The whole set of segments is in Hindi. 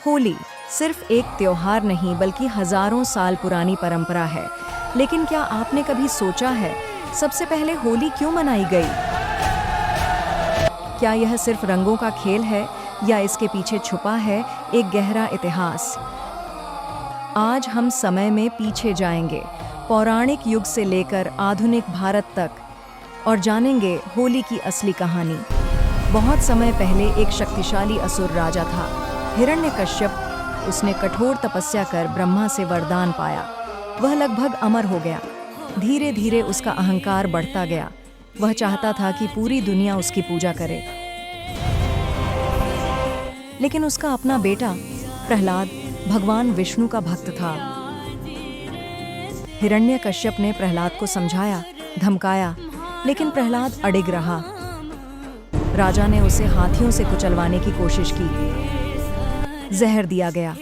होली सिर्फ एक त्योहार नहीं बल्कि हजारों साल पुरानी परंपरा है। लेकिन क्या आपने कभी सोचा है सबसे पहले होली क्यों मनाई गई? क्या यह सिर्फ रंगों का खेल है या इसके पीछे छुपा है एक गहरा इतिहास? आज हम समय में पीछे जाएंगे, पौराणिक युग से लेकर आधुनिक भारत तक, और जानेंगे होली की असली कहानी। बहुत समय पहले एक शक्तिशाली असुर राजा था, हिरण्यकश्यप। उसने कठोर तपस्या कर ब्रह्मा से वरदान पाया। वह लगभग अमर हो गया। धीरे धीरे उसका अहंकार बढ़ता गया। वह चाहता था कि पूरी दुनिया उसकी पूजा करे। लेकिन उसका अपना बेटा प्रहलाद भगवान विष्णु का भक्त था। हिरण्यकश्यप ने प्रहलाद को समझाया, धमकाया, लेकिन प्रहलाद अडिग रहा। राजा ने उसे हाथियों से कुचलवाने की कोशिश की। जहर दिया गया,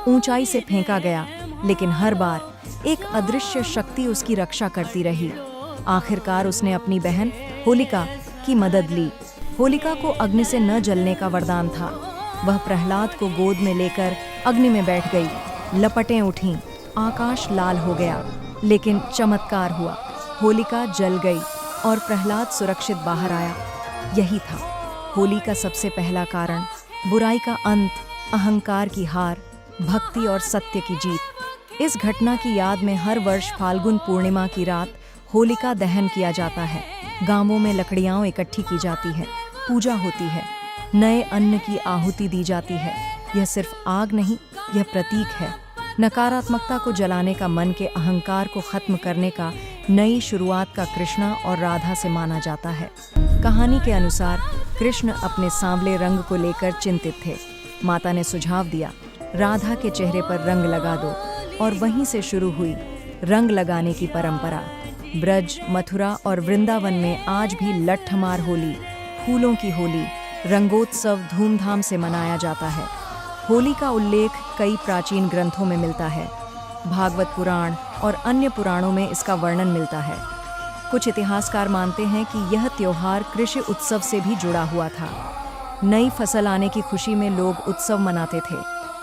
ऊंचाई से फेंका गया, लेकिन हर बार एक अदृश्य शक्ति उसकी रक्षा करती रही। आखिरकार उसने अपनी बहन होलिका की मदद ली। होलिका को अग्नि से न जलने का वरदान था। वह प्रहलाद को गोद में लेकर अग्नि में बैठ गई। लपटें उठीं, आकाश लाल हो गया, लेकिन चमत्कार हुआ। होलिका जल गई और प्रहलाद सुरक्षित बाहर आया। यही था होली का सबसे पहला कारण, बुराई का अंत, अहंकार की हार, भक्ति और सत्य की जीत। इस घटना की याद में हर वर्ष फाल्गुन पूर्णिमा की रात होलिका दहन किया जाता है। गांवों में लकड़ियां इकट्ठी की जाती है, पूजा होती है, नए अन्न की आहुति दी जाती है। यह सिर्फ आग नहीं, यह प्रतीक है नकारात्मकता को जलाने का, मन के अहंकार को खत्म करने का, नई शुरुआत का। कृष्णा और राधा से माना जाता है। कहानी के अनुसार कृष्ण अपने सांवले रंग को लेकर चिंतित थे। माता ने सुझाव दिया, राधा के चेहरे पर रंग लगा दो, और वहीं से शुरू हुई रंग लगाने की परंपरा। ब्रज, मथुरा और वृंदावन में आज भी लट्ठमार होली, फूलों की होली, रंगोत्सव धूमधाम से मनाया जाता है। होली का उल्लेख कई प्राचीन ग्रंथों में मिलता है। भागवत पुराण और अन्य पुराणों में इसका वर्णन मिलता है। कुछ इतिहासकार मानते हैं कि यह त्योहार कृषि उत्सव से भी जुड़ा हुआ था। नई फसल आने की खुशी में लोग उत्सव मनाते थे।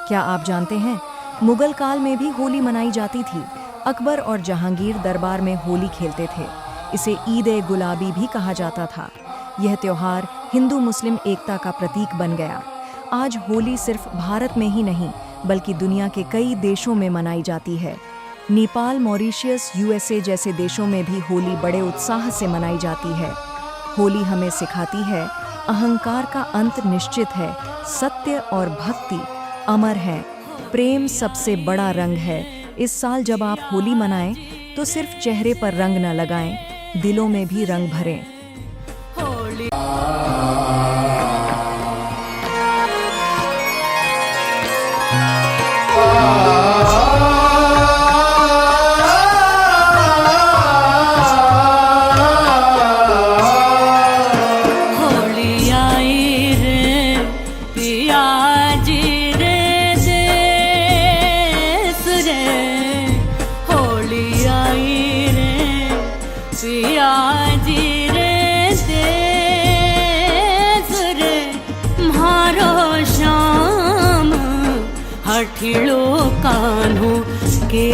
क्या आप जानते हैं, मुगल काल में भी होली मनाई जाती थी। अकबर और जहांगीर दरबार में होली खेलते थे। इसे ईद-ए-गुलाबी भी कहा जाता था। यह त्योहार हिंदू मुस्लिम एकता का प्रतीक बन गया। आज होली सिर्फ भारत में ही नहीं बल्कि दुनिया के कई देशों में मनाई जाती है। नेपाल, मॉरिशस, यूएसए जैसे देशों में भी होली बड़े उत्साह से मनाई जाती है। होली हमें सिखाती है, अहंकार का अंत निश्चित है, सत्य और भक्ति अमर है, प्रेम सबसे बड़ा रंग है। इस साल जब आप होली मनाएं तो सिर्फ चेहरे पर रंग न लगाएं, दिलों में भी रंग भरें। होली हठिलो कान्हो के